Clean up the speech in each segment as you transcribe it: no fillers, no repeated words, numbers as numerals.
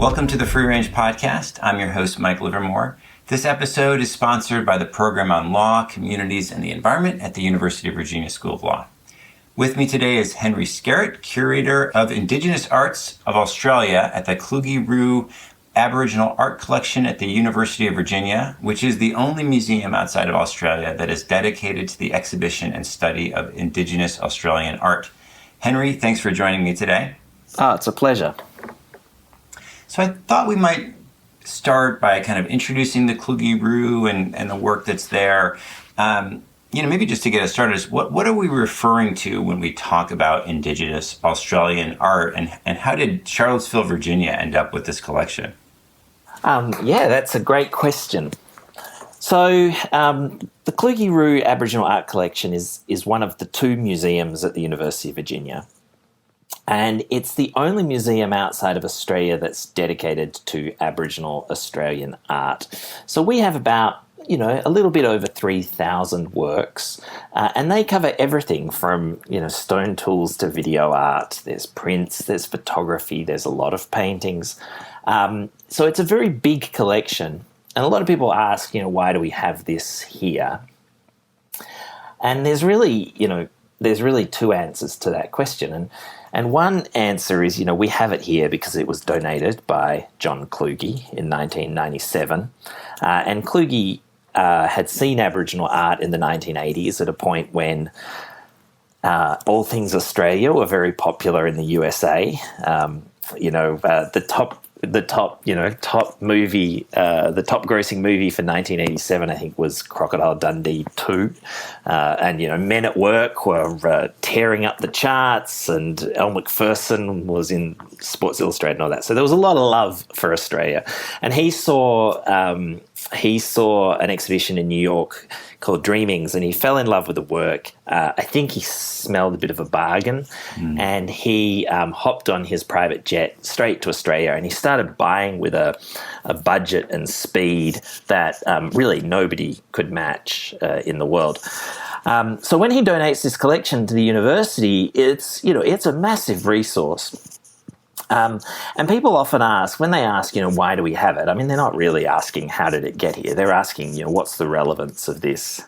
Welcome to the Free Range Podcast. I'm your host, Mike Livermore. This episode is sponsored by the Program on Law, Communities, and the Environment at the University of Virginia School of Law. With me today is Henry Skerritt, Curator of Indigenous Arts of Australia at the Kluge-Rhue Aboriginal Art Collection at the University of Virginia, which is the only museum outside of Australia that is dedicated to the exhibition and study of Indigenous Australian art. Henry, thanks for joining me today. Oh, it's a pleasure. So I thought we might start by kind of introducing the Kluge-Rhue and the work that's there. Maybe just to get us started, what are we referring to when we talk about Indigenous Australian art, and how did Charlottesville, Virginia end up with this collection? That's a great question. So the Kluge-Rhue Aboriginal Art Collection is one of the two museums at the University of Virginia. And it's the only museum outside of Australia that's dedicated to Aboriginal Australian art. So we have about, a little bit over 3,000 works, and they cover everything from, stone tools to video art. There's prints, there's photography, there's a lot of paintings. So it's a very big collection. And a lot of people ask, why do we have this here? And there's really two answers to that question. And one answer is, we have it here because it was donated by John Kluge in 1997. And Kluge had seen Aboriginal art in the 1980s at a point when all things Australia were very popular in the USA. The top grossing movie for 1987, I think, was Crocodile Dundee 2. And Men at Work were tearing up the charts, and Elle Macpherson was in Sports Illustrated and all that. So there was a lot of love for Australia. And he saw an exhibition in New York called Dreamings, and he fell in love with the work. I think he smelled a bit of a bargain, and he hopped on his private jet straight to Australia, and he started buying with a budget and speed that really nobody could match in the world. So when he donates this collection to the university, it's a massive resource. And people often ask, when they ask, why do we have it? I mean, they're not really asking, how did it get here? They're asking, what's the relevance of this?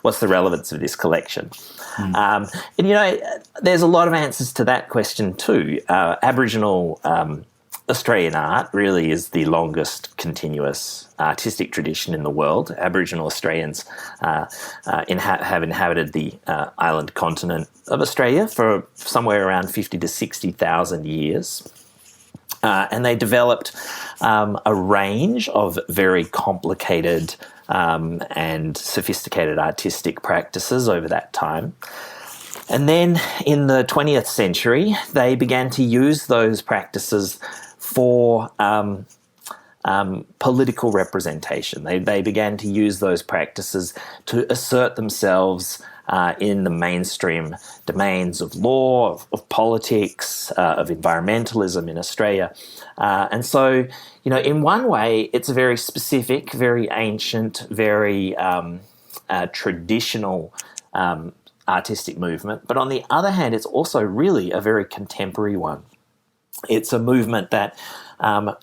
What's the relevance of this collection? There's a lot of answers to that question too. Aboriginal Australian art really is the longest continuous artistic tradition in the world. Aboriginal Australians have inhabited the island continent of Australia for somewhere around 50 to 60,000 years. And they developed a range of very complicated and sophisticated artistic practices over that time. And then in the 20th century, they began to use those practices for political representation. They began to use those practices to assert themselves in the mainstream domains of law, of politics, of environmentalism in Australia. And so, in one way, it's a very specific, very ancient, very traditional artistic movement. But on the other hand, it's also really a very contemporary one. It's a movement that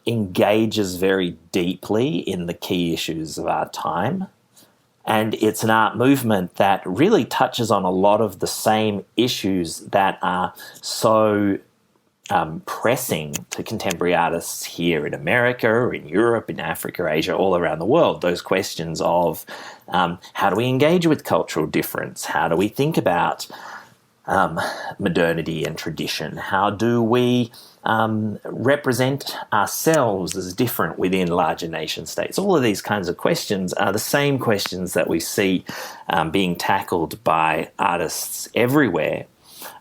engages very deeply in the key issues of our time. And it's an art movement that really touches on a lot of the same issues that are so pressing to contemporary artists here in America, or in Europe, in Africa, Asia, all around the world. Those questions of how do we engage with cultural difference? How do we think about modernity and tradition? How do we represent ourselves as different within larger nation states? All of these kinds of questions are the same questions that we see being tackled by artists everywhere.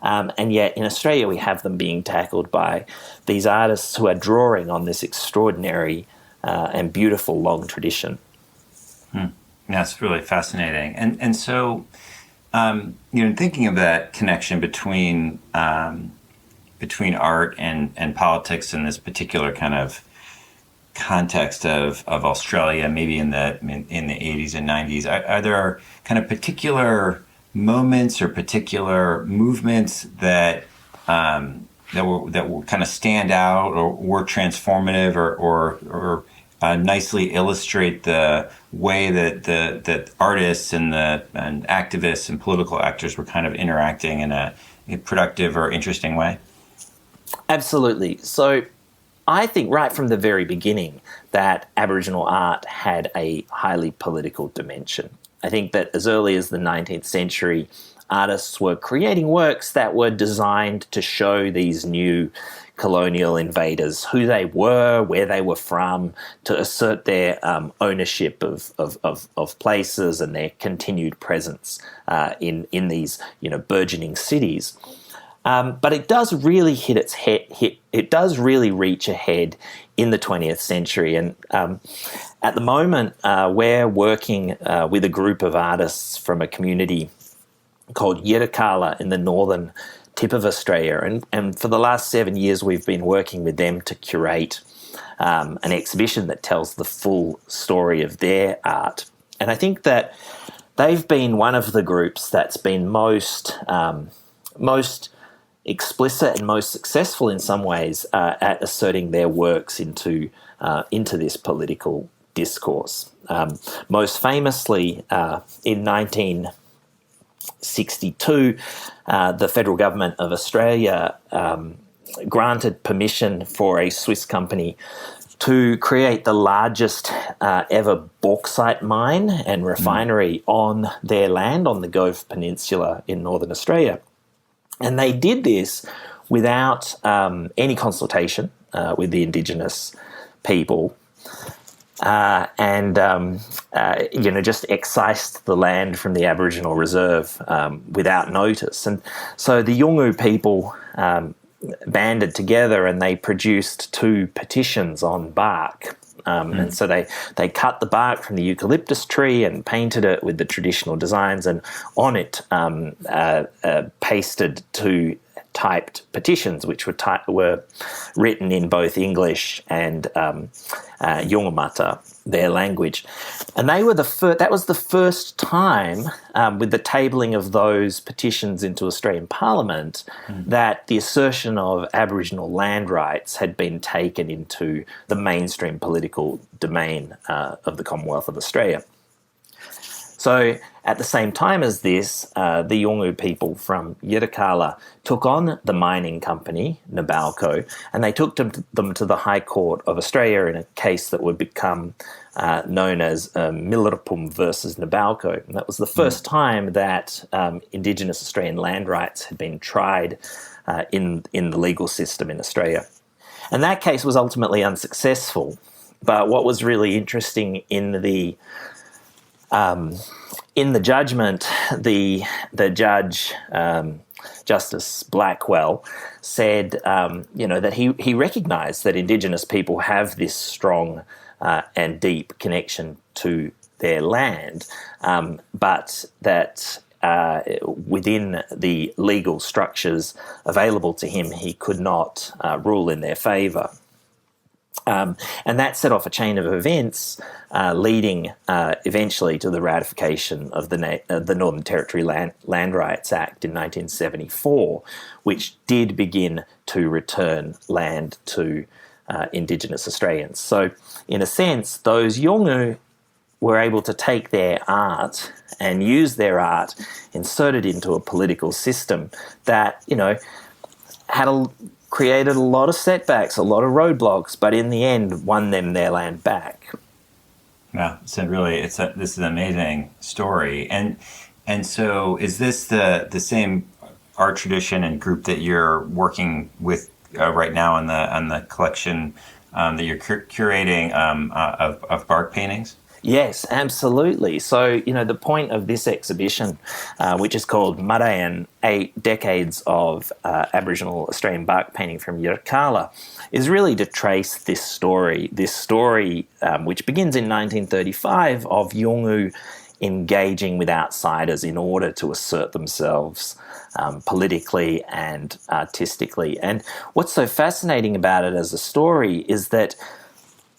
And yet in Australia, we have them being tackled by these artists who are drawing on this extraordinary and beautiful long tradition. That's really fascinating. And so, thinking of that connection between art and politics in this particular kind of context of Australia, maybe in the 80s and 90s, are there kind of particular moments or particular movements that that will kind of stand out or were transformative or nicely illustrate the way that artists and activists and political actors were kind of interacting in a productive or interesting way? Absolutely. So I think right from the very beginning that Aboriginal art had a highly political dimension. I think that as early as the 19th century, artists were creating works that were designed to show these new colonial invaders who they were, where they were from, to assert their ownership of places and their continued presence in these burgeoning cities. But it does really hit its head. It does really reach a head in the 20th century, and at the moment we're working with a group of artists from a community called Yirrkala in the northern tip of Australia, and for the last 7 years we've been working with them to curate an exhibition that tells the full story of their art. And I think that they've been one of the groups that's been most explicit and most successful in some ways at asserting their works into this political discourse. Most famously, in 1962, the federal government of Australia granted permission for a Swiss company to create the largest ever bauxite mine and refinery on their land on the Gove Peninsula in northern Australia. And they did this without any consultation with the Indigenous people, and just excised the land from the Aboriginal reserve without notice. And so the Yolngu people banded together and they produced 2 petitions on bark. And so they cut the bark from the eucalyptus tree and painted it with the traditional designs, and on it pasted 2 typed petitions, which were written in both English and Yungamata, their language. And they were that was the first time, with the tabling of those petitions into Australian Parliament, that the assertion of Aboriginal land rights had been taken into the mainstream political domain of the Commonwealth of Australia. So at the same time as this, the Yolngu people from Yirrkala took on the mining company, Nabalco, and they took them to the High Court of Australia in a case that would become known as Milirrpum versus Nabalco. And that was the first time that Indigenous Australian land rights had been tried in the legal system in Australia. And that case was ultimately unsuccessful. But what was really interesting in the judgment, the judge, Justice Blackwell, said, that he recognised that Indigenous people have this strong and deep connection to their land, but that within the legal structures available to him, he could not rule in their favour. And that set off a chain of events leading eventually to the ratification of the Northern Territory Land Rights Act in 1974, which did begin to return land to Indigenous Australians. So, in a sense, those Yolngu were able to take their art and use their art inserted into a political system that, created a lot of setbacks, a lot of roadblocks, but in the end won them their land back. Yeah, so really, this is an amazing story. And so is this the same art tradition and group that you're working with right now on the collection that you're curating of bark paintings? Yes, absolutely. So, the point of this exhibition, which is called Madayan, 8 Decades of Aboriginal Australian Bark Painting from Yirrkala, is really to trace this story which begins in 1935 of Yolngu engaging with outsiders in order to assert themselves politically and artistically. And what's so fascinating about it as a story is that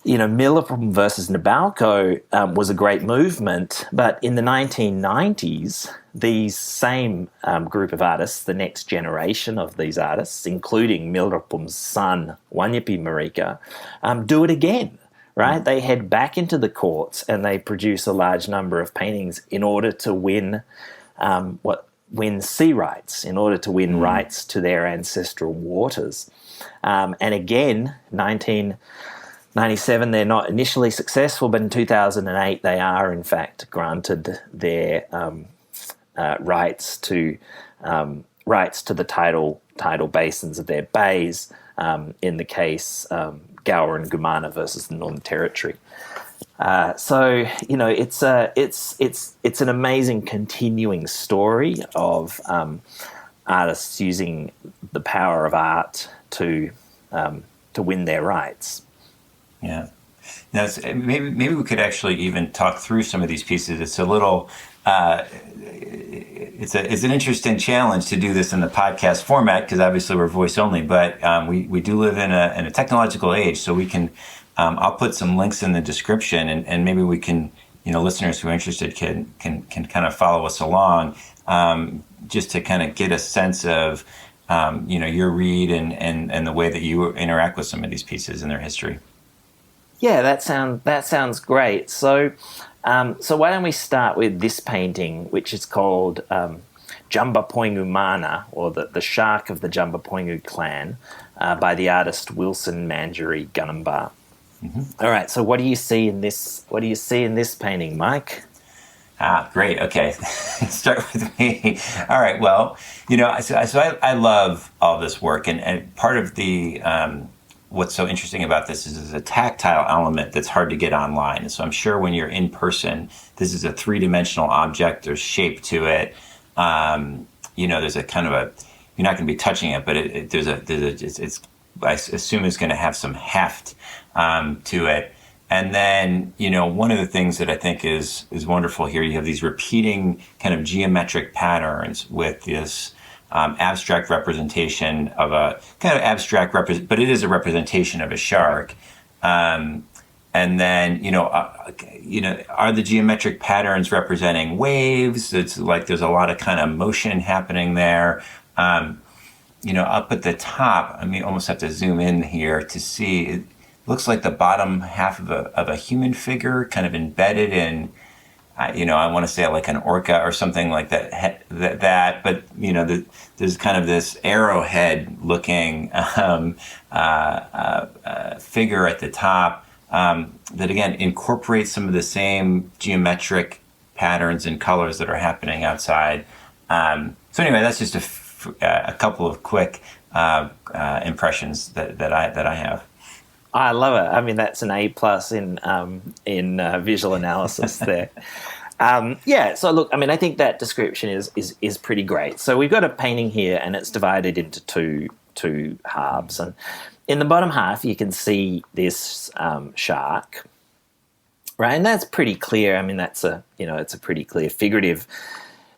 Milirrpum versus Nabalco was a great movement, but in the 1990s, these same group of artists, the next generation of these artists, including Milirrpum's son, Wanyapi Marika, do it again, right? They head back into the courts and they produce a large number of paintings in order to win sea rights, in order to win rights to their ancestral waters. And again, 1997, they're not initially successful, but in 2008, they are in fact granted their rights to the tidal basins of their bays. In the case Gower and Gumana versus the Northern Territory. It's an amazing continuing story of artists using the power of art to win their rights. Yeah. Now, maybe we could actually even talk through some of these pieces. It's a little, it's an interesting challenge to do this in the podcast format because obviously we're voice only. But we do live in a technological age, so we can. I'll put some links in the description, and maybe we can, listeners who are interested can kind of follow us along, just to kind of get a sense of, your read and the way that you interact with some of these pieces in their history. Yeah, that sounds great. So why don't we start with this painting, which is called Jamba Poingu Mana, or the Shark of the Jamba Poingu clan, by the artist Wilson Manjari Gunumbar. Mm-hmm. All right. So what do you see in this? What do you see in this painting, Mike? Great. Okay. Start with me. All right. Well, so I love all this work, and part of the what's so interesting about this is a tactile element that's hard to get online. And so I'm sure when you're in person, this is a three-dimensional object. There's shape to it. There's a kind of you're not going to be touching it, but I assume it's going to have some heft to it. And then, one of the things that I think is wonderful here, you have these repeating kind of geometric patterns with this abstract representation of a kind of but it is a representation of a shark. And then, are the geometric patterns representing waves? It's like there's a lot of kind of motion happening there. Up at the top, almost have to zoom in here to see, it looks like the bottom half of a human figure kind of embedded in, I want to say like an orca or something like that, but, there's kind of this arrowhead looking figure at the top that, again, incorporates some of the same geometric patterns and colors that are happening outside. So anyway, that's just a couple of quick impressions that I have. I love it. That's an A+ in visual analysis there. So look, I think that description is pretty great. So we've got a painting here, and it's divided into two halves. And in the bottom half, you can see this shark, right? And that's pretty clear. That's it's a pretty clear figurative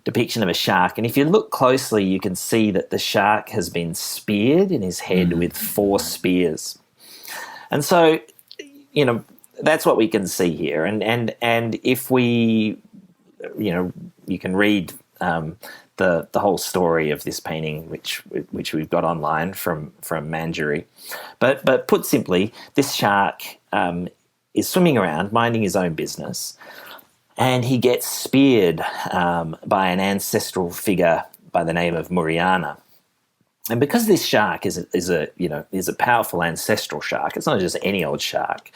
depiction of a shark. And if you look closely, you can see that the shark has been speared in his head with 4 spears. And so, that's what we can see here. And if we, you can read the whole story of this painting, which we've got online from Manjari. But put simply, this shark is swimming around, minding his own business, and he gets speared by an ancestral figure by the name of Muriana. And because this shark is a powerful ancestral shark, it's not just any old shark.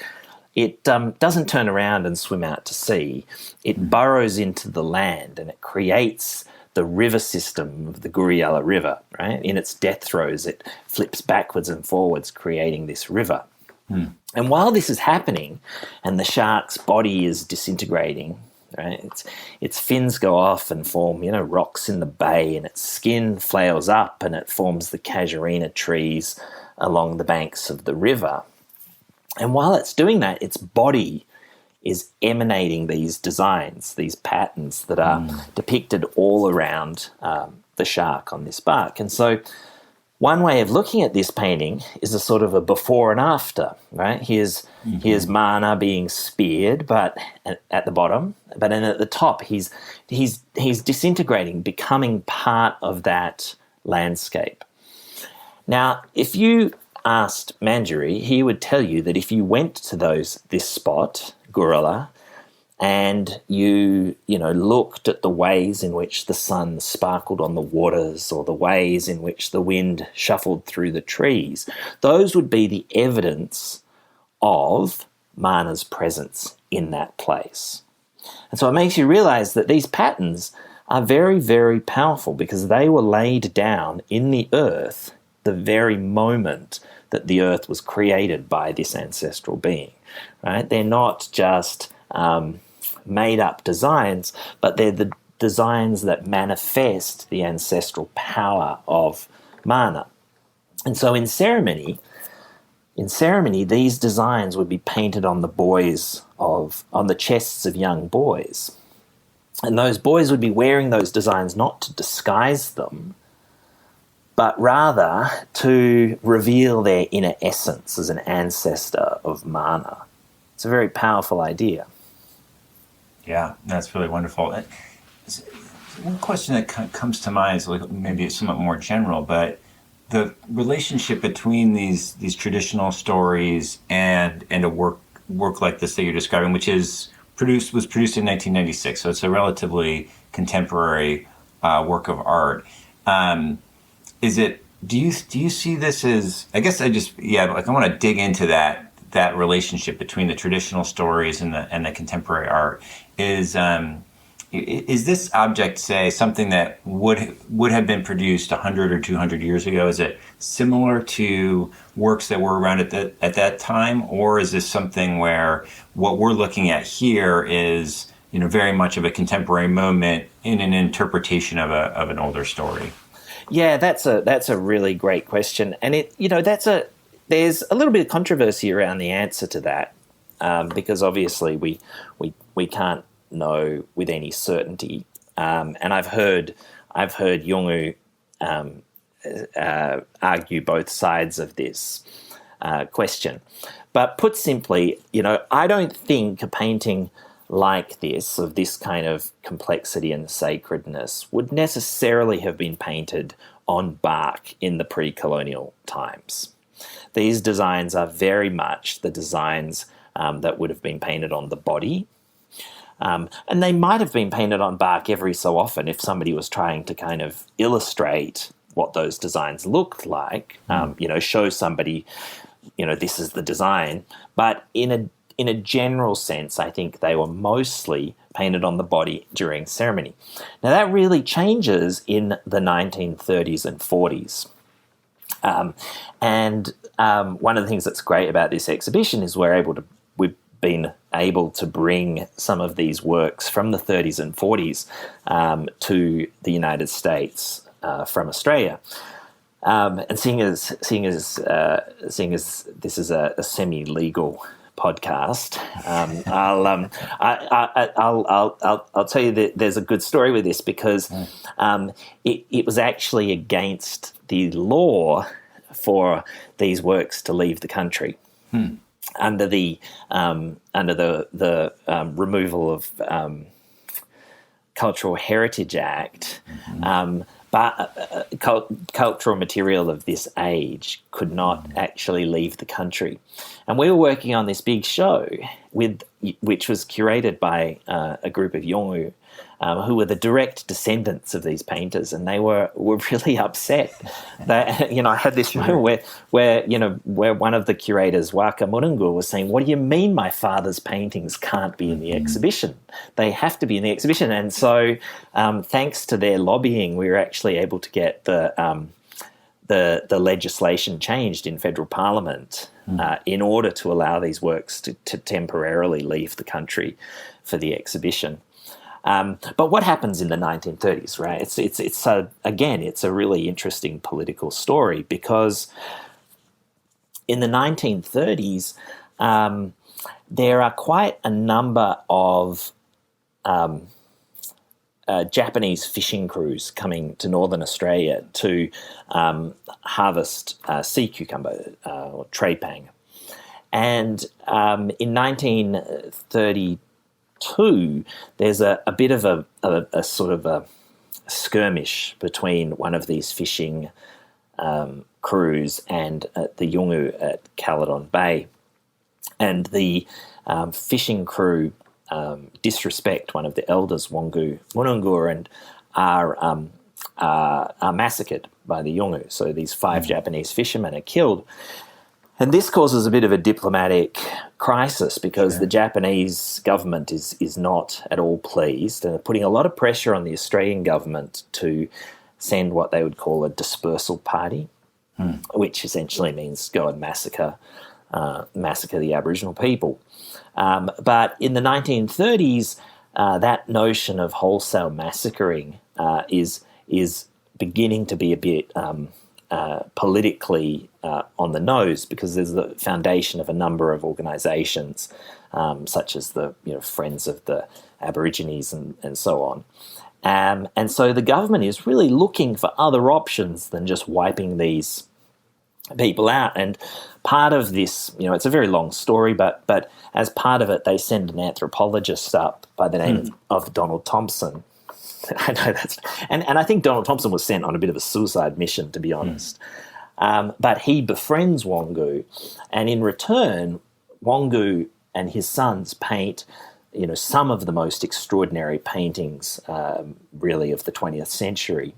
It doesn't turn around and swim out to sea. It burrows into the land, and it creates the river system of the Yirrkala River. Right, in its death throes, it flips backwards and forwards, creating this river. And while this is happening, and the shark's body is disintegrating, right, its fins go off and form, rocks in the bay, and its skin flails up and it forms the casuarina trees along the banks of the river. And while it's doing that, its body is emanating these designs, these patterns that are depicted all around the shark on this bark. And so One way of looking at this painting is a sort of a before and after, right? Here's Mana being speared, but at the bottom, but then at the top, he's disintegrating, becoming part of that landscape. Now, if you asked Manjari, he would tell you that if you went to this spot, Yirrkala, and you looked at the ways in which the sun sparkled on the waters or the ways in which the wind shuffled through the trees, those would be the evidence of Mana's presence in that place. And so it makes you realize that these patterns are very, very powerful because they were laid down in the earth the very moment that the earth was created by this ancestral being, right? They're not just made up designs, but they're the designs that manifest the ancestral power of Mana. And so in ceremony, these designs would be painted on the chests of young boys. And those boys would be wearing those designs not to disguise them, but rather to reveal their inner essence as an ancestor of Mana. It's a very powerful idea. Yeah, that's really wonderful. One question that comes to mind is maybe it's somewhat more general, but the relationship between these traditional stories and a work like this that you're describing, which was produced in 1996, so it's a relatively contemporary work of art. Do you see this as? I guess I want to dig into that relationship between the traditional stories and the contemporary art. Is this object, say, something that would have been produced 100 or 200 years ago? Is it similar to works that were around at that time, or is this something where what we're looking at here is very much of a contemporary moment in an interpretation of an older story? Yeah, that's a really great question, and there's a little bit of controversy around the answer to that, because obviously we can't know with any certainty. And I've heard Yungu argue both sides of this question. But put simply, I don't think a painting like this, of this kind of complexity and sacredness, would necessarily have been painted on bark in the pre-colonial times. These designs are very much the designs that would have been painted on the body. And they might have been painted on bark every so often if somebody was trying to kind of illustrate what those designs looked like, show somebody, this is the design. But in a general sense, I think they were mostly painted on the body during ceremony. Now, that really changes in the 1930s and 40s. One of the things that's great about this exhibition is we've been able to bring some of these works from the 30s and 40s to the United States from Australia. And seeing as this is a semi-legal podcast, I'll tell you that there's a good story with this, because it was actually against the law for these works to leave the country under the Removal of Cultural Heritage Act. But cultural material of this age could not actually leave the country. And we were working on this big show which was curated by a group of Yolngu who were the direct descendants of these painters, and they were really upset. I had this moment where one of the curators, Waka Murungu, was saying, "What do you mean my father's paintings can't be in the exhibition? They have to be in the exhibition." And so, thanks to their lobbying, we were actually able to get the legislation changed in federal parliament in order to allow these works to temporarily leave the country for the exhibition. But what happens in the 1930s, right? It's a really interesting political story, because in the 1930s, there are quite a number of Japanese fishing crews coming to northern Australia to harvest sea cucumber or trepang. And in 1932, there's a bit of a sort of a skirmish between one of these fishing crews and the Yungu at Caledon Bay. And the fishing crew disrespect one of the elders, Wonungur, and are massacred by the Yungu. So these 5 Japanese fishermen are killed. And this causes a bit of a diplomatic crisis because the Japanese government is not at all pleased and are putting a lot of pressure on the Australian government to send what they would call a dispersal party, which essentially means go and massacre the Aboriginal people. But in the 1930s, that notion of wholesale massacring is beginning to be a bit politically on the nose, because there's the foundation of a number of organisations, such as the Friends of the Aborigines and so on. And so the government is really looking for other options than just wiping these people out. And part of this, it's a very long story, but as part of it, they send an anthropologist up by the name of Donald Thompson. I know and I think Donald Thompson was sent on a bit of a suicide mission, to be honest. But he befriends Wongu, and in return, Wongu and his sons paint, some of the most extraordinary paintings, really, of the 20th century.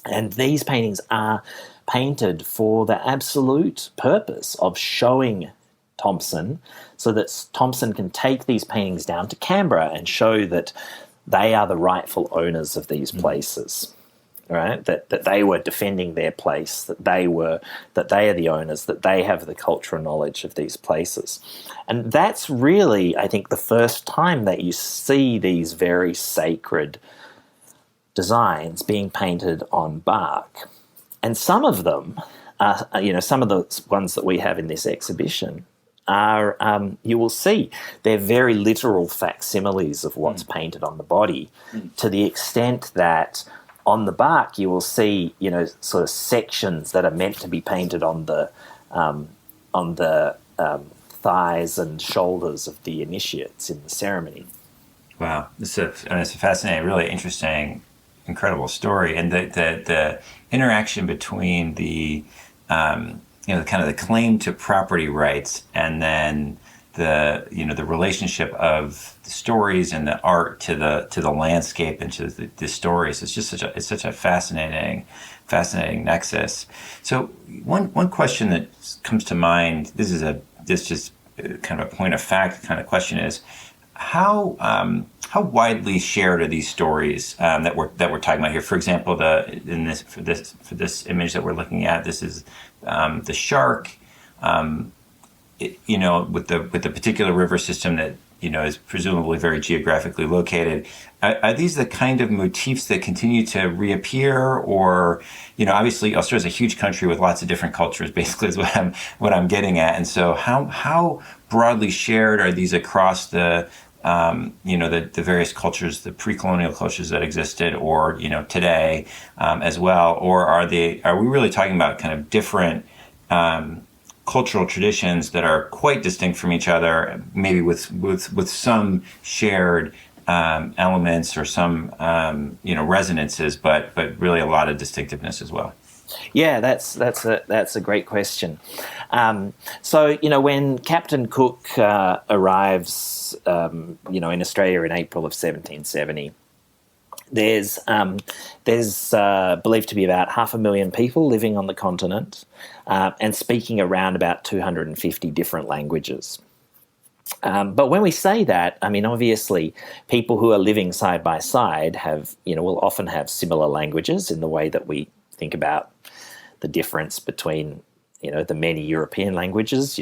And these paintings are painted for the absolute purpose of showing Thompson, so that Thompson can take these paintings down to Canberra and show that they are the rightful owners of these places, right? That they were defending their place, that they are the owners, that they have the cultural knowledge of these places. And that's really, I think, the first time that you see these very sacred designs being painted on bark. And some of them, some of the ones that we have in this exhibition are, you will see, they're very literal facsimiles of what's painted on the body, to the extent that on the bark you will see, sort of sections that are meant to be painted on the thighs and shoulders of the initiates in the ceremony. Wow, it's a fascinating, really interesting, incredible story, and the interaction between the kind of the claim to property rights, and then the relationship of the stories and the art to the landscape and to the stories. It's just such a fascinating nexus. So one question that comes to mind, this is just kind of a point of fact kind of question, is how widely shared are these stories that we're talking about here? For example, for this image that we're looking at, this is the shark, with the particular river system that is presumably very geographically located. Are these the kind of motifs that continue to reappear, or obviously Australia's a huge country with lots of different cultures, basically, is what I'm getting at. And so how broadly shared are these across the various cultures, the pre-colonial cultures that existed, or today as well, or are we really talking about kind of different cultural traditions that are quite distinct from each other, maybe with some shared elements or some resonances, but really a lot of distinctiveness as well? Yeah, that's a great question. So when Captain Cook arrives, in Australia in April of 1770, there's believed to be about 500,000 people living on the continent and speaking around about 250 different languages. But when we say that, obviously people who are living side by side will often have similar languages in the way that we think about the difference between, the many European languages.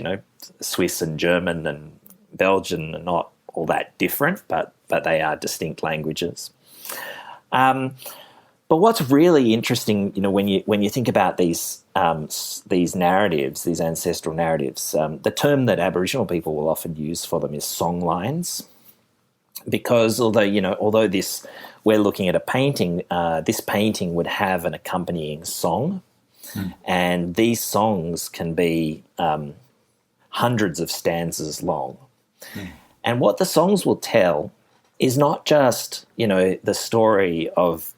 Swiss and German and Belgian are not all that different, but they are distinct languages. But what's really interesting, when you think about these narratives, these ancestral narratives, the term that Aboriginal people will often use for them is songlines, because although we're looking at a painting, this painting would have an accompanying song, and these songs can be hundreds of stanzas long. And what the songs will tell is not just, the story of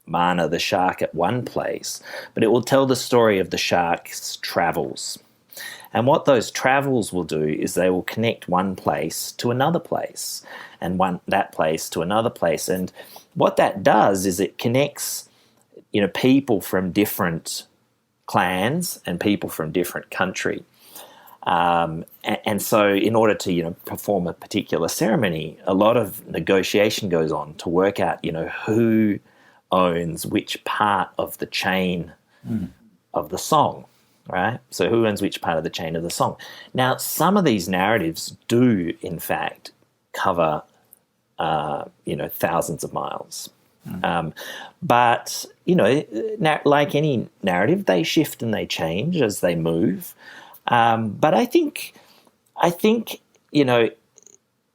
Mana the shark at one place, but it will tell the story of the shark's travels. And what those travels will do is they will connect one place to another place, and that place to another place. And what that does is it connects, people from different clans and people from different country. And so in order to, perform a particular ceremony, a lot of negotiation goes on to work out, who owns which part of the chain of the song, right? So who owns which part of the chain of the song? Now, some of these narratives do, in fact, cover, thousands of miles. But, like any narrative, they shift and they change as they move. But I think,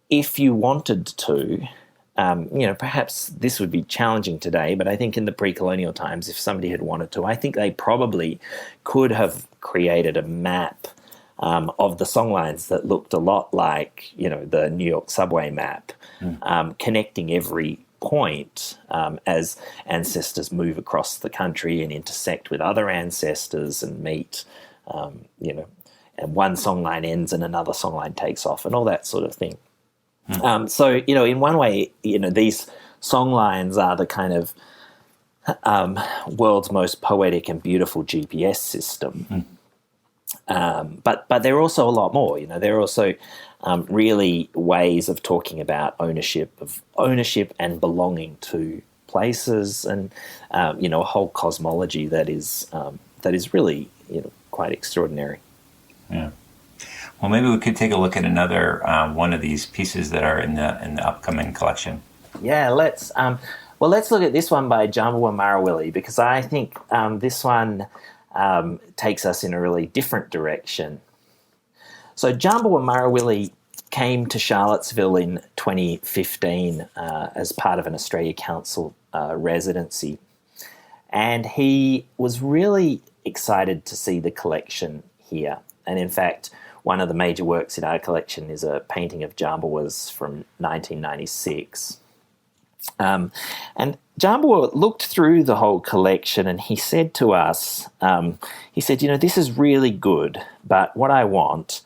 if you wanted to, perhaps this would be challenging today, but I think in the pre-colonial times, if somebody had wanted to, I think they probably could have created a map of the songlines that looked a lot like, the New York subway map, connecting every point as ancestors move across the country and intersect with other ancestors and meet, and one songline ends and another songline takes off and all that sort of thing. So, in one way, these songlines are the kind of world's most poetic and beautiful GPS system. But they're also a lot more. They're also really ways of talking about ownership and belonging to places, and a whole cosmology that is really quite extraordinary. Yeah. Well, maybe we could take a look at another one of these pieces that are in the upcoming collection. Yeah, let's look at this one by Djambawa Marawili, because I think this one takes us in a really different direction. So Djambawa Marawili came to Charlottesville in 2015 as part of an Australia Council residency, and he was really excited to see the collection here. And in fact, one of the major works in our collection is a painting of Djambawa's from 1996. And Djambawa looked through the whole collection and he said to us, this is really good, but what I want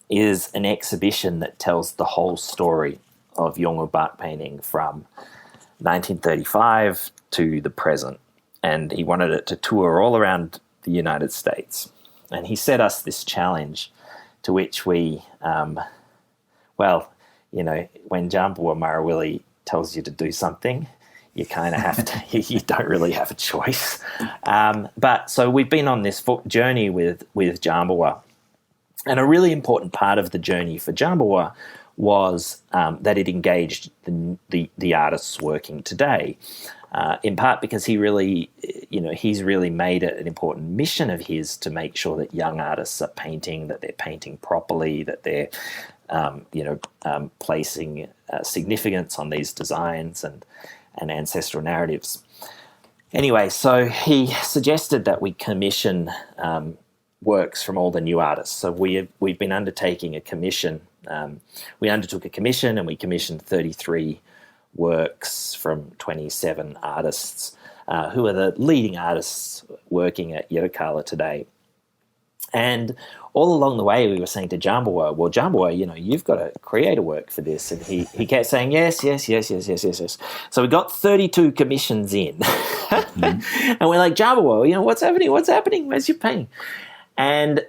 is an exhibition that tells the whole story of Yolngu bark painting from 1935 to the present. And he wanted it to tour all around the United States. And he set us this challenge, to which we, when Djambawa Marawili tells you to do something, you kind of have to, you don't really have a choice. But so we've been on this journey with Djambawa. And a really important part of the journey for Djambawa was that it engaged the artists working today. In part because he really, he's really made it an important mission of his to make sure that young artists are painting, that they're painting properly, that they're, placing significance on these designs and ancestral narratives. Anyway, so he suggested that we commission works from all the new artists. So we've been undertaking a commission. We undertook a commission and we commissioned 33 works from 27 artists who are the leading artists working at Yirrkala today. And all along the way, we were saying to Djambawa, well, Djambawa, you've got to create a work for this. And he kept saying, yes. So we got 32 commissions in. And we're like, Djambawa, what's happening? Where's your painting? And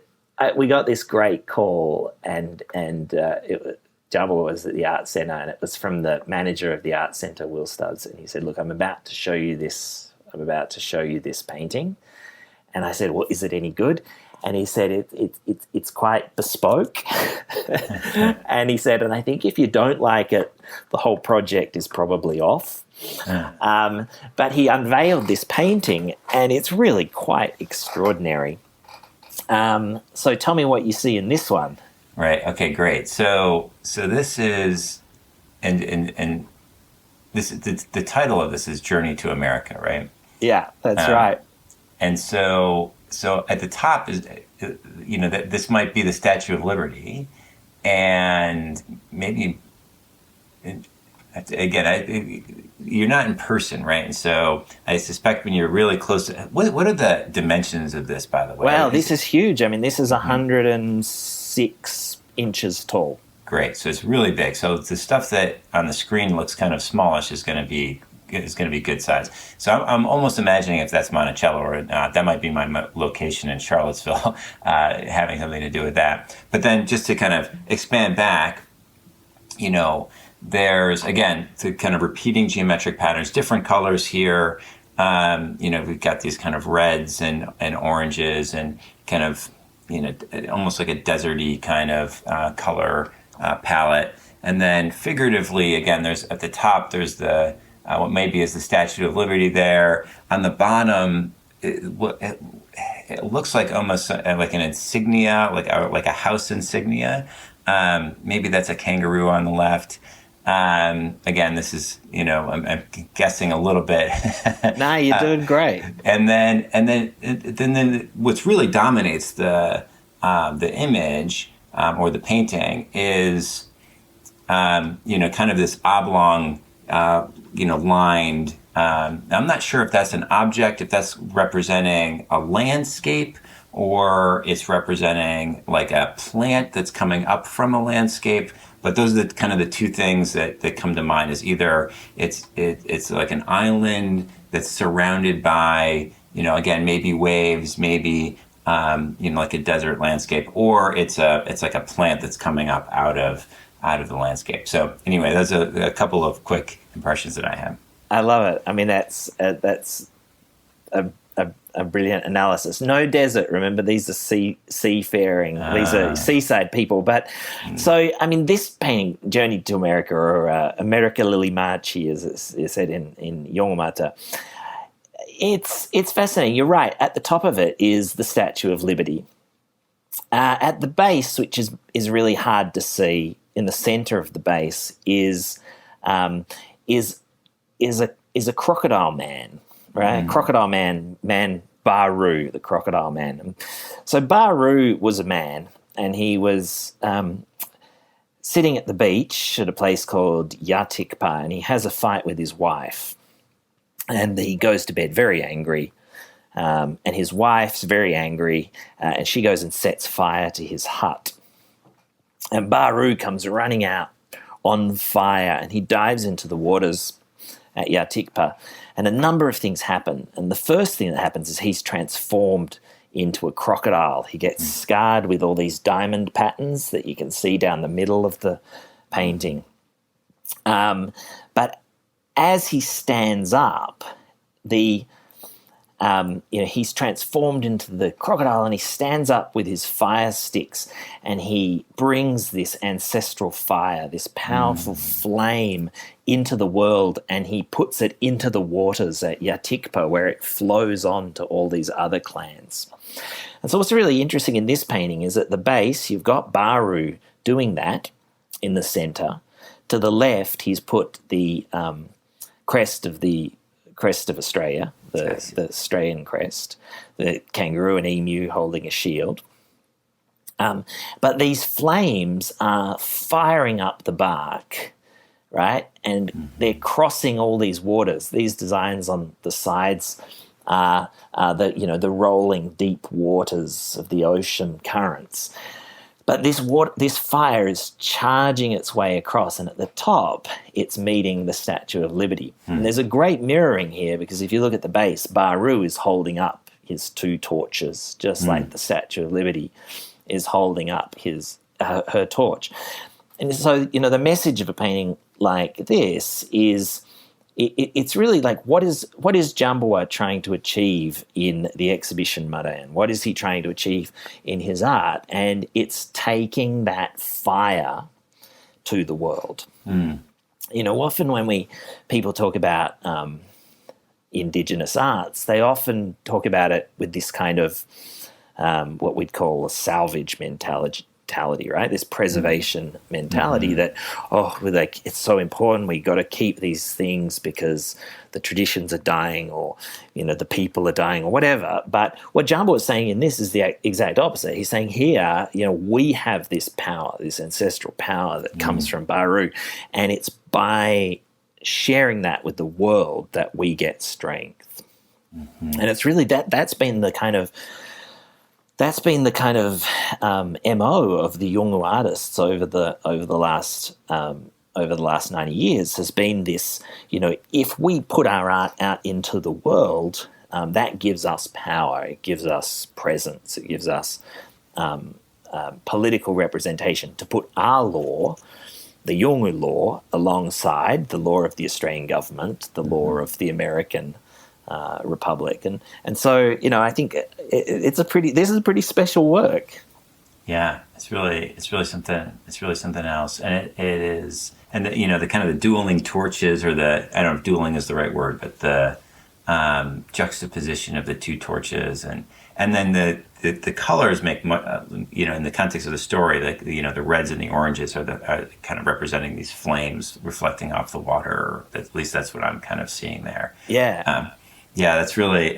we got this great call, and Djambawa was at the art centre, and it was from the manager of the art centre, Will Studs, and he said, look, I'm about to show you this painting. And I said, well, is it any good? And he said, it's quite bespoke. And he said, and I think if you don't like it, the whole project is probably off. But he unveiled this painting, and it's really quite extraordinary. So tell me what you see in this one. Right. Okay, great. So this is and this the title of this is Journey to America, right? Yeah, that's right. And so at the top is, that this might be the Statue of Liberty, and maybe, again, you're not in person, right? And so I suspect when you're really close to, what are the dimensions of this, by the way? Well, this is huge. I mean, this is 106 inches tall. Great. So it's really big. So the stuff that on the screen looks kind of smallish is going to be good size. So I'm almost imagining if that's Monticello or not. That might be my location in Charlottesville, having something to do with that. But then just to kind of expand back, there's, again, the kind of repeating geometric patterns, different colors here. We've got these kind of reds and oranges and kind of, almost like a deserty kind of color palette. And then figuratively, again, there's at the top, there's the what maybe is the Statue of Liberty there. On the bottom, it looks like almost like an insignia, like a house insignia. Maybe that's a kangaroo on the left. Again, this is, I'm guessing a little bit. No, you're doing great. And then what's really dominates the image or the painting is, kind of this oblong, lined. I'm not sure if that's an object, if that's representing a landscape, or it's representing like a plant that's coming up from a landscape. But those are the kind of the two things that come to mind. Is either it's like an island that's surrounded by, again, maybe waves, maybe like a desert landscape, or it's like a plant that's coming up out of the landscape. So anyway, those are a couple of quick impressions that I have. I love it. I mean, that's a brilliant analysis. No desert. Remember, these are seafaring. These are seaside people. But so, I mean, this painting, Journey to America, or America Lilimachi, as it's said in Yongomata, it's fascinating. You're right. At the top of it is the Statue of Liberty. At the base, which is really hard to see, in the center of the base is a crocodile man. Right, crocodile man Bäru, the crocodile man. So Bäru was a man, and he was sitting at the beach at a place called Yirrkala, and he has a fight with his wife, and he goes to bed very angry, and his wife's very angry, and she goes and sets fire to his hut, and Bäru comes running out on fire, and he dives into the waters at Yirrkala. And a number of things happen. And the first thing that happens is he's transformed into a crocodile. He gets scarred with all these diamond patterns that you can see down the middle of the painting. But as he stands up, he's transformed into the crocodile, and he stands up with his fire sticks, and he brings this ancestral fire, this powerful flame into the world, and he puts it into the waters at Yirrkala, where it flows on to all these other clans. And so what's really interesting in this painting is at the base, you've got Bäru doing that in the center. To the left, he's put the crest of Australia, the Australian crest, the kangaroo and emu holding a shield. But these flames are firing up the bark, right? And they're crossing all these waters. These designs on the sides are the rolling deep waters of the ocean currents. But this fire is charging its way across, and at the top, it's meeting the Statue of Liberty. And there's a great mirroring here, because if you look at the base, Bäru is holding up his two torches, just like the Statue of Liberty is holding up her torch. And so, the message of a painting like this is, it's really like, what is Jambawa trying to achieve in the exhibition Maran? What is he trying to achieve in his art? And it's taking that fire to the world. Often when people talk about Indigenous arts, they often talk about it with this kind of what we'd call a salvage mentality. mentality, right? This preservation mentality that, it's so important. We got to keep these things because the traditions are dying, or, the people are dying, or whatever. But what Jambo was saying in this is the exact opposite. He's saying here, we have this power, this ancestral power that comes from Bäru, and it's by sharing that with the world that we get strength. And it's really that's been the kind of MO of the Yolngu artists over the last 90 years, has been this, if we put our art out into the world, that gives us power, it gives us presence, it gives us political representation to put our law, the Yolngu law, alongside the law of the Australian government, the law of the American Republic, and so I think this is pretty special work. Yeah, it's really something else, and it is, and the kind of the dueling torches, or I don't know if dueling is the right word, but the juxtaposition of the two torches, and then the colors make in the context of the story, like the reds and the oranges are kind of representing these flames reflecting off the water. At least that's what I'm kind of seeing there. Yeah. Yeah, it's really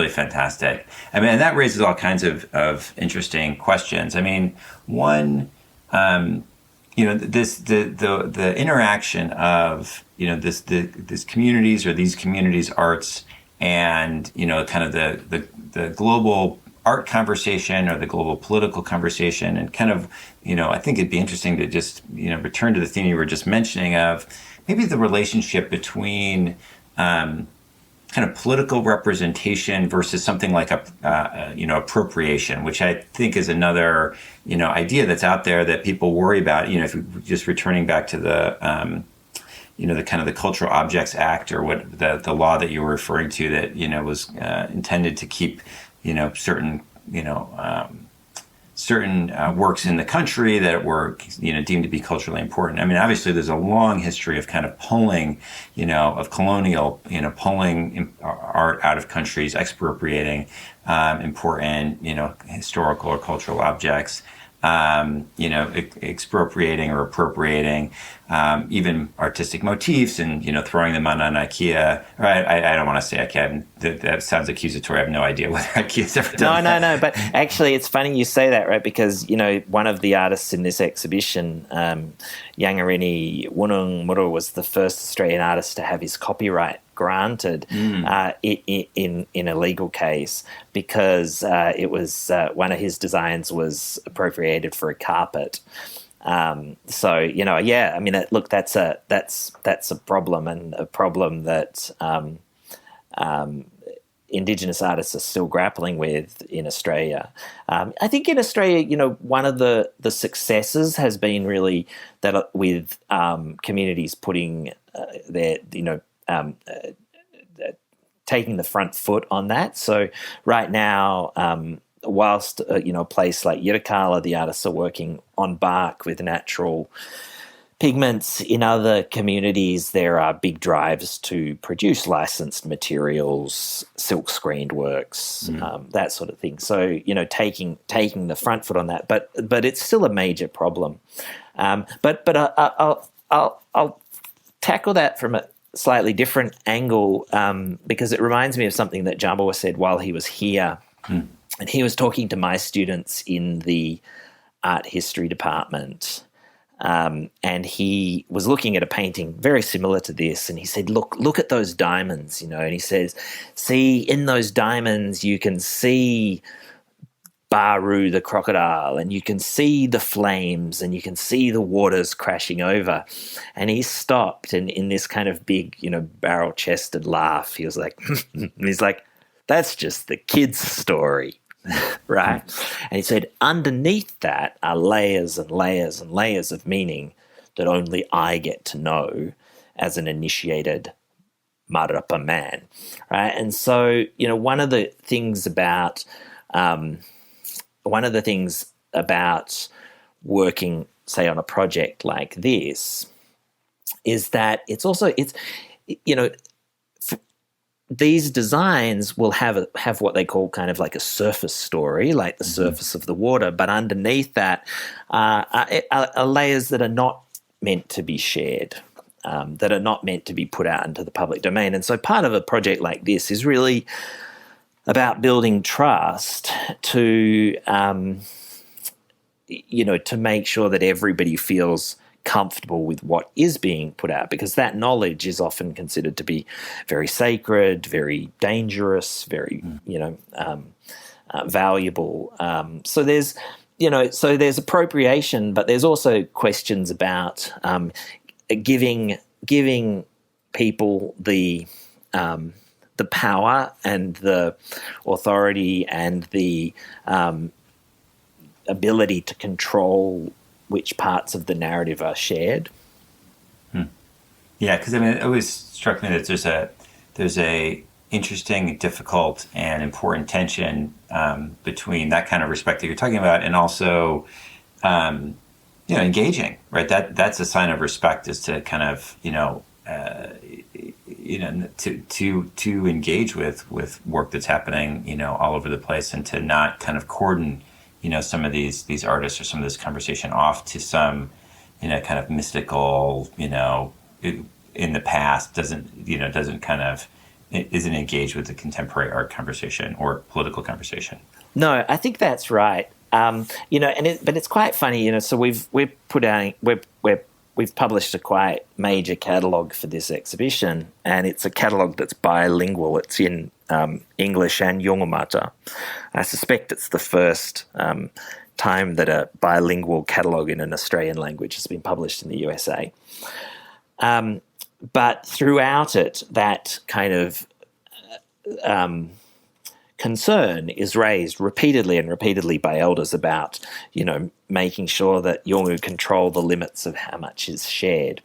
fantastic. I mean, and that raises all kinds of interesting questions. I mean, one, the interaction of this communities, or these communities' arts, and kind of the global art conversation, or the global political conversation, and kind of I think it'd be interesting to just return to the theme you were just mentioning of maybe the relationship between kind of political representation versus something like appropriation, which I think is another idea that's out there that people worry about. If you're just returning back to the the kind of the Cultural Objects Act, or what the law that you were referring to that was intended to keep certain works in the country that were deemed to be culturally important. I mean, obviously there's a long history of kind of pulling of colonial pulling art out of countries, expropriating important historical or cultural objects, expropriating or appropriating even artistic motifs, and throwing them on IKEA. Or I don't want to say IKEA. That sounds accusatory. I have no idea whether IKEA's ever done that. No. But actually, it's funny you say that, right? Because one of the artists in this exhibition, Yangarini Wunung was the first Australian artist to have his copyright granted in a legal case, because it was one of his designs was appropriated for a carpet. So I mean, look, that's a problem, and a problem that Indigenous artists are still grappling with in Australia. I think in Australia, one of the successes has been really that with communities putting their taking the front foot on that. So right now, whilst a place like Yirrkala, the artists are working on bark with natural pigments, in other communities there are big drives to produce licensed materials, silk screened works, that sort of thing. So taking the front foot on that, but it's still a major problem. But I'll tackle that from a slightly different angle, because it reminds me of something that Jambo said while he was here. And he was talking to my students in the art history department, and he was looking at a painting very similar to this, and he said, look at those diamonds, and he says, see, in those diamonds you can see Bäru, the crocodile, and you can see the flames, and you can see the waters crashing over. And he stopped, and in this kind of big, barrel-chested laugh, he was like, he's like, that's just the kid's story, right? And he said, underneath that are layers and layers and layers of meaning that only I get to know as an initiated Milirrpum man, right? And so, one of the things about working, say, on a project like this is that it's these designs will have what they call kind of like a surface story, like the surface of the water, but underneath that are layers that are not meant to be shared, that are not meant to be put out into the public domain. And so part of a project like this is really about building trust to, to make sure that everybody feels comfortable with what is being put out, because that knowledge is often considered to be very sacred, very dangerous, very, valuable. So there's appropriation, but there's also questions about giving people the power and the authority and the ability to control which parts of the narrative are shared. Yeah, because it always struck me that there's a interesting, difficult, and important tension between that kind of respect that you're talking about, and also, engaging. Right, that's a sign of respect, is to kind of to engage with work that's happening all over the place, and to not kind of cordon some of these artists or some of this conversation off to some kind of mystical in the past, isn't engaged with the contemporary art conversation or political conversation. No, I think that's right. But it's quite funny. So we've published a quite major catalogue for this exhibition, and it's a catalogue that's bilingual. It's in English and Yolngu. I suspect it's the first time that a bilingual catalogue in an Australian language has been published in the USA. But throughout it, that kind of concern is raised repeatedly by elders about, making sure that Yolngu control the limits of how much is shared.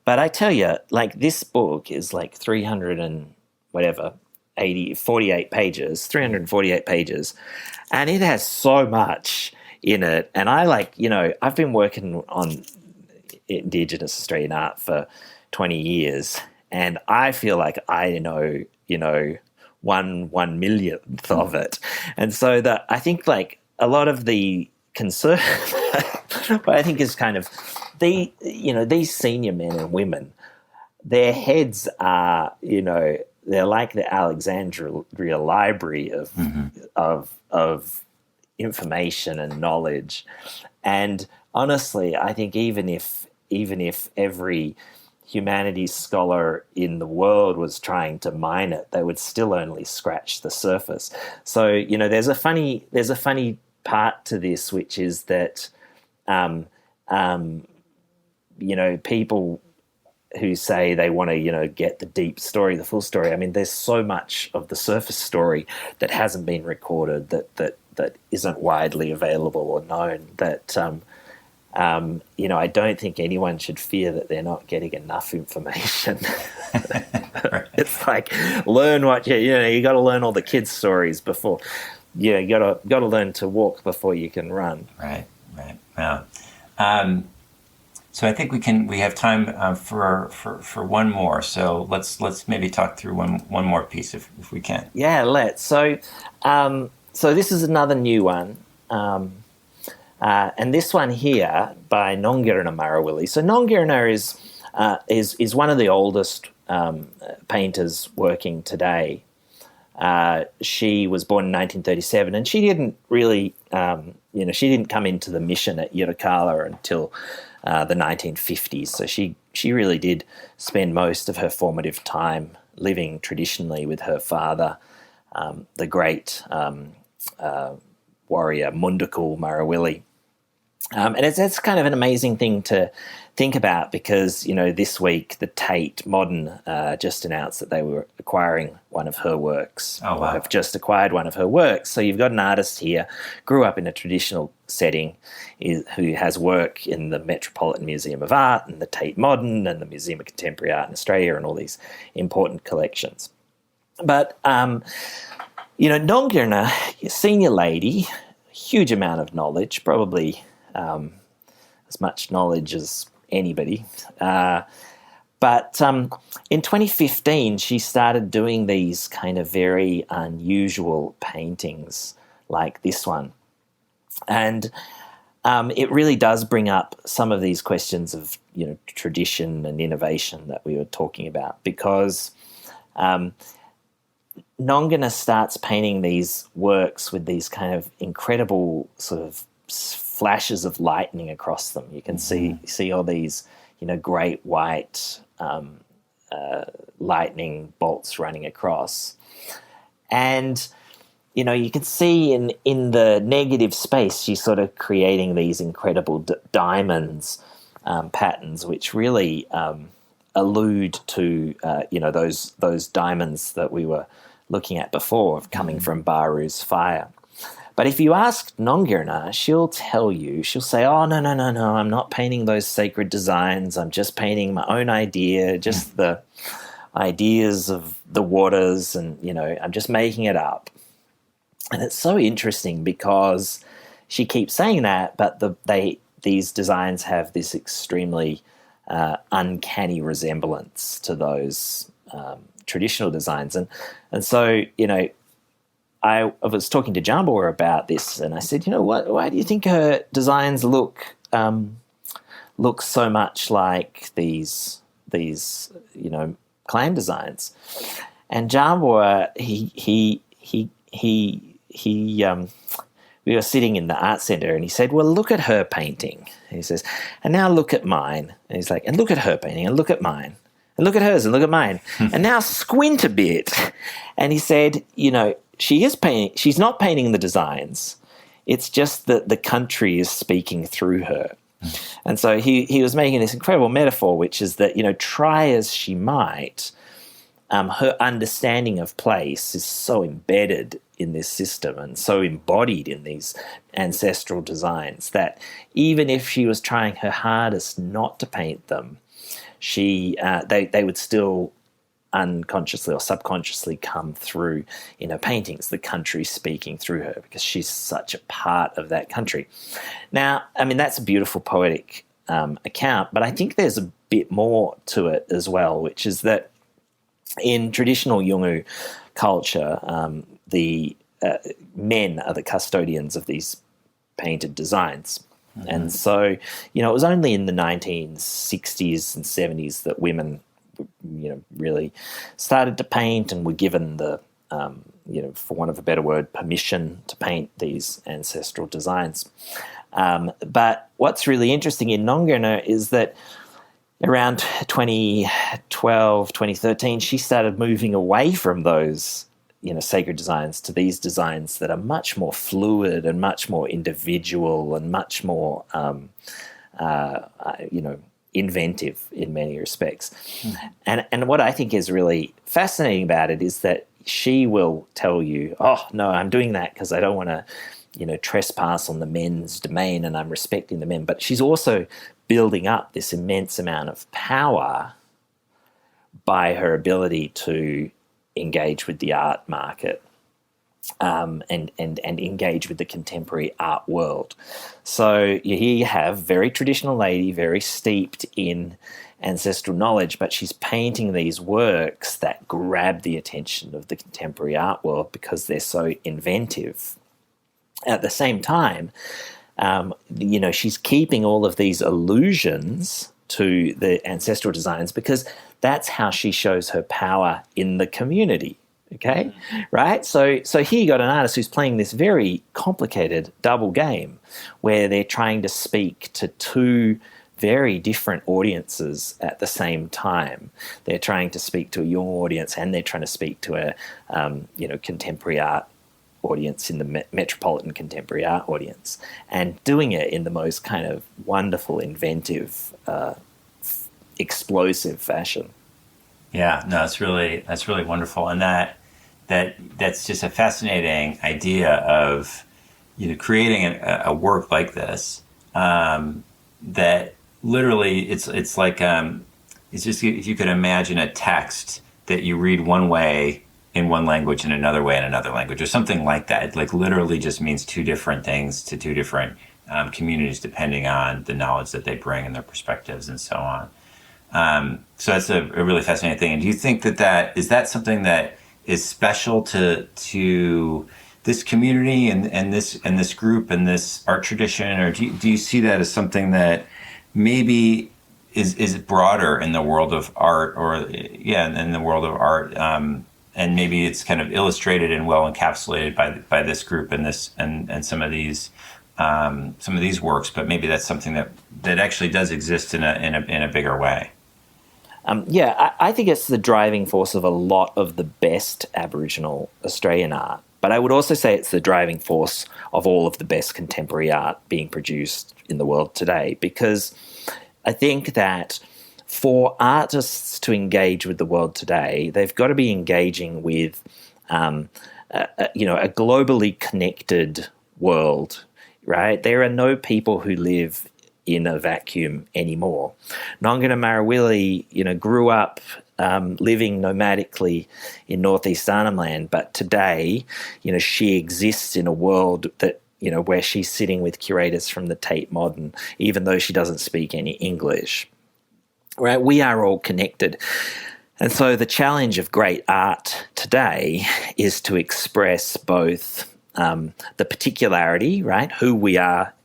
But I tell you, this book is 348 pages, and it has so much in it. And I've been working on Indigenous Australian art for 20 years, and I feel like I know, 1/1,000,000th of it. And so I think a lot of the concern, I think, is kind of these senior men and women, their heads are, they're like the Alexandria Library of information and knowledge. And honestly, I think even if every humanities scholar in the world was trying to mine it, they would still only scratch the surface. So, there's a funny part to this, which is that, people who say they want to, get the deep story, the full story. I mean, there's so much of the surface story that hasn't been recorded, that isn't widely available or known, that, I don't think anyone should fear that they're not getting enough information. It's learn what you got to learn all the kids' stories before. You got to learn to walk before you can run. Right. Well, so I think we have time for one more. So let's maybe talk through one more piece if we can. Yeah, let's. So this is another new one. And this one here by Nongirrna Marawili. So Nongirrna is one of the oldest painters working today. She was born in 1937, and she didn't really, she didn't come into the mission at Yirrkala until the 1950s. So she really did spend most of her formative time living traditionally with her father, the great warrior Mundukul Marawili. And it's kind of an amazing thing to think about, because, this week the Tate Modern just announced that they were acquiring one of her works. Oh, wow. Or have just acquired one of her works. So you've got an artist here, grew up in a traditional setting, who has work in the Metropolitan Museum of Art and the Tate Modern and the Museum of Contemporary Art in Australia and all these important collections. But, Nongirrna, senior lady, huge amount of knowledge, probably as much knowledge as anybody. But in 2015, she started doing these kind of very unusual paintings like this one. And it really does bring up some of these questions of, tradition and innovation that we were talking about, because Nongina starts painting these works with these kind of incredible sort of flashes of lightning across them. You can see all these, great white lightning bolts running across. And, you can see in the negative space, she's sort of creating these incredible diamonds patterns, which really allude to, those diamonds that we were looking at before, coming from Bäru's fire. But if you ask Nongina, she'll say, oh, no, I'm not painting those sacred designs. I'm just painting my own idea, just the ideas of the waters, and, I'm just making it up. And it's so interesting because she keeps saying that, but these designs have this extremely uncanny resemblance to those traditional designs. And so, I was talking to Jambawa about this, and I said, why do you think her designs look so much like these clan designs? And Jambawa, we were sitting in the art centre, and he said, well, look at her painting. And he says, and now look at mine. And he's like, and look at her painting, and look at mine. And look at hers, and look at mine. And now squint a bit. And he said, she's not painting the designs. It's just that the country is speaking through her. And so he was making this incredible metaphor, which is that, try as she might, her understanding of place is so embedded in this system and so embodied in these ancestral designs that even if she was trying her hardest not to paint them, they would still unconsciously or subconsciously come through in her paintings, the country speaking through her, because she's such a part of that country. Now, that's a beautiful poetic account, but I think there's a bit more to it as well, which is that in traditional Yolngu culture, the men are the custodians of these painted designs. Mm-hmm. And so, it was only in the 1960s and 70s that women really started to paint and were given the, for want of a better word, permission to paint these ancestral designs. But what's really interesting in Nongina is that around 2012, 2013, she started moving away from those, sacred designs to these designs that are much more fluid and much more individual and much more, inventive in many respects. Mm-hmm. And what I think is really fascinating about it is that she will tell you, oh, no, I'm doing that because I don't want to, trespass on the men's domain and I'm respecting the men. But she's also building up this immense amount of power by her ability to engage with the art market and engage with the contemporary art world. So here you have very traditional lady, very steeped in ancestral knowledge, but she's painting these works that grab the attention of the contemporary art world because they're so inventive. At the same time, she's keeping all of these allusions to the ancestral designs because that's how she shows her power in the community. Okay, right? So here you got an artist who's playing this very complicated double game where they're trying to speak to two very different audiences at the same time. They're trying to speak to a young audience and they're trying to speak to a contemporary art audience in the metropolitan contemporary art audience, and doing it in the most kind of wonderful, inventive, explosive fashion. Yeah, no, that's really wonderful, and that's just a fascinating idea of creating a work like this that literally it's like it's just if you could imagine a text that you read one way in one language and another way in another language or something like that. It like literally just means two different things to two different communities depending on the knowledge that they bring and their perspectives and so on. So that's a really fascinating thing. And do you think that is that something that is special to this community and this group and this art tradition, or do you see that as something that maybe is broader in the world of art, or in the world of art, and maybe it's kind of illustrated and well encapsulated by this group and this and some of these works, but maybe that's something that actually does exist in a bigger way. I think it's the driving force of a lot of the best Aboriginal Australian art. But I would also say it's the driving force of all of the best contemporary art being produced in the world today. Because I think that for artists to engage with the world today, they've got to be engaging with, a globally connected world, right? There are no people who live in a vacuum anymore. Nongana Marawili, grew up living nomadically in northeast Arnhem Land, but today, she exists in a world that, where she's sitting with curators from the Tate Modern, even though she doesn't speak any English. Right? We are all connected. And so the challenge of great art today is to express both the particularity, right, who we are,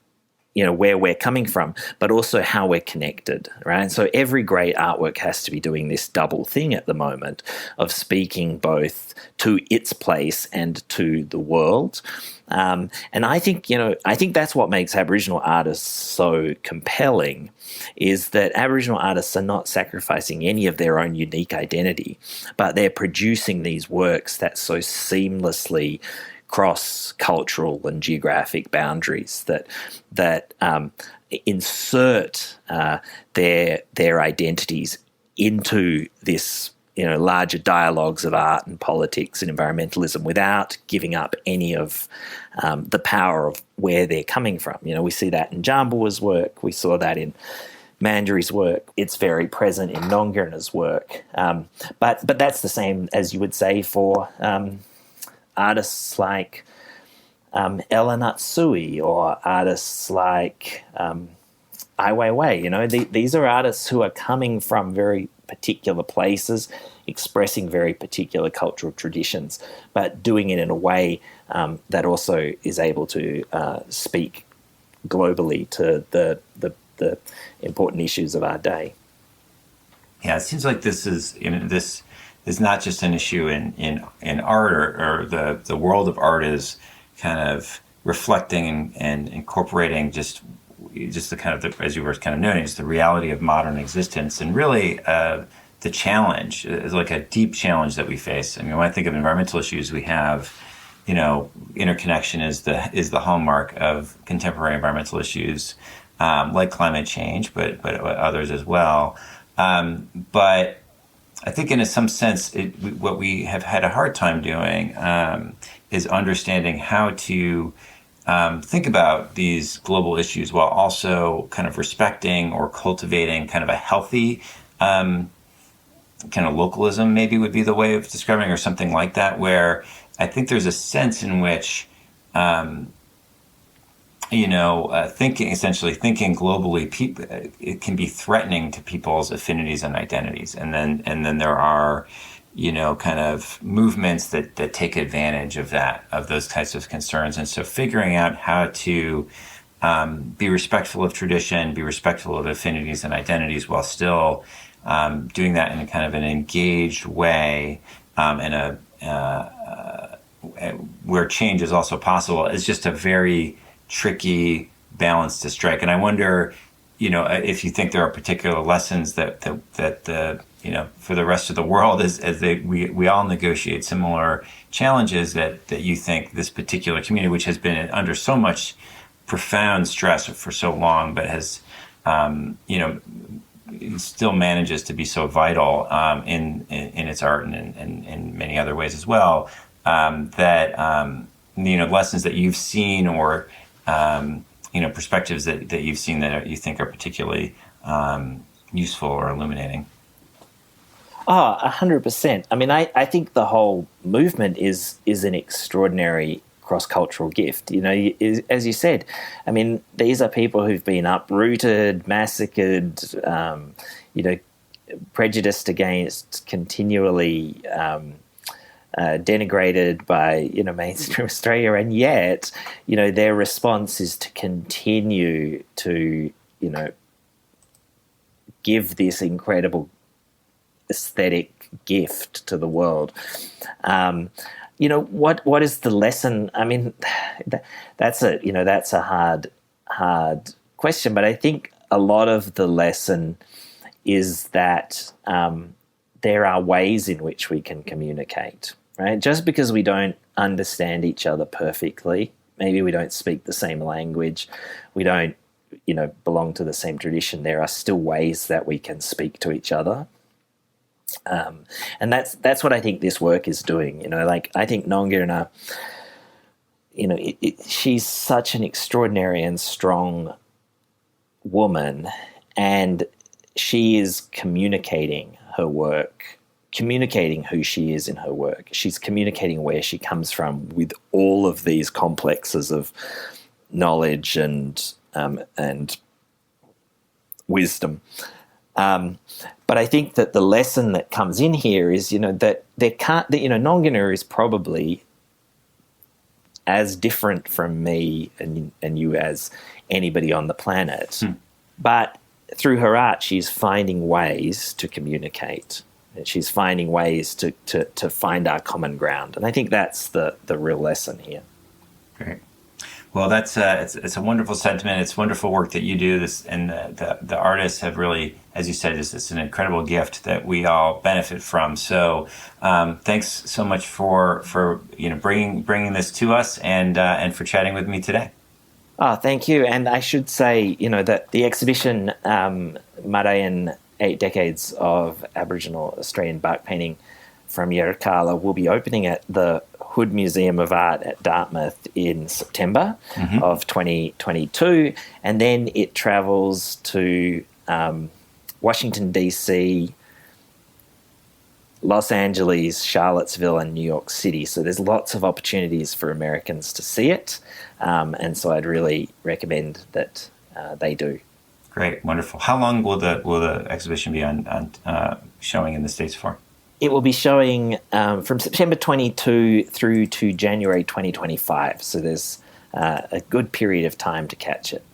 where we're coming from, but also how we're connected, right? So every great artwork has to be doing this double thing at the moment of speaking both to its place and to the world. And I think that's what makes Aboriginal artists so compelling, is that Aboriginal artists are not sacrificing any of their own unique identity, but they're producing these works that so seamlessly cross cultural and geographic boundaries that insert their identities into this larger dialogues of art and politics and environmentalism without giving up any of the power of where they're coming from. We see that in Jambua's work. We saw that in Mandurri's work. It's very present in Nongirana's work. But that's the same as you would say for artists like Ella Natsui or artists like Ai Weiwei. These are artists who are coming from very particular places, expressing very particular cultural traditions, but doing it in a way that also is able to speak globally to the important issues of our day. Yeah, it seems like this is not just an issue in art, or the world of art is kind of reflecting and incorporating just the kind of, as you were kind of noting, just the reality of modern existence, and really the challenge is like a deep challenge that we face. I mean, when I think of environmental issues, we have, interconnection is the hallmark of contemporary environmental issues, like climate change, but others as well. But I think in some sense, what we have had a hard time doing is understanding how to think about these global issues while also kind of respecting or cultivating kind of a healthy kind of localism, maybe would be the way of describing, or something like that, where I think there's a sense in which thinking globally, it can be threatening to people's affinities and identities, and then there are, kind of movements that take advantage of those types of concerns, and so figuring out how to be respectful of tradition, be respectful of affinities and identities, while still doing that in a kind of an engaged way, where change is also possible, is just a very tricky balance to strike. And I wonder, if you think there are particular lessons that for the rest of the world, we all negotiate similar challenges, that you think this particular community, which has been under so much profound stress for so long, but has, still manages to be so vital in its art and in many other ways as well, lessons that you've seen, or perspectives that you've seen that you think are particularly useful or illuminating. 100%. I mean, I think the whole movement is an extraordinary cross-cultural gift. As you said, I mean, these are people who've been uprooted, massacred, prejudiced against, continually denigrated by mainstream Australia, and yet their response is to continue to give this incredible aesthetic gift to the world. What is the lesson? I mean, that's a hard question, but I think a lot of the lesson is that there are ways in which we can communicate, right? Just because we don't understand each other perfectly, maybe we don't speak the same language, we don't, belong to the same tradition, there are still ways that we can speak to each other. And that's what I think this work is doing. I think Nongirna, she's such an extraordinary and strong woman, and she is communicating her work, communicating who she is in her work. She's communicating where she comes from with all of these complexes of knowledge and wisdom. But I think that the lesson that comes in here is, that Nongirna is probably as different from me and you as anybody on the planet. But through her art, she's finding ways to communicate. She's finding ways to find our common ground. And I think that's the real lesson here. Great. Well, that's it's a wonderful sentiment. It's wonderful work that you do. And the artists have really, as you said, it's an incredible gift that we all benefit from. So, thanks so much for bringing this to us and for chatting with me today. Oh, thank you. And I should say, that the exhibition, Marayan 8 Decades of Aboriginal Australian Bark Painting from Yirrkala, will be opening at the Hood Museum of Art at Dartmouth in September of 2022. And then it travels to Washington, D.C., Los Angeles, Charlottesville, and New York City. So there's lots of opportunities for Americans to see it. And so I'd really recommend that they do. Great, wonderful. How long will the exhibition be on showing in the States for? It will be showing from September 22 through to January 2025. So there's a good period of time to catch it.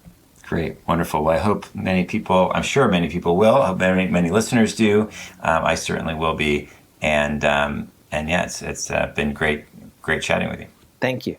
Great, wonderful. Well, I hope I'm sure many people will. I hope many listeners do. I certainly will be. And yeah, it's been great chatting with you. Thank you.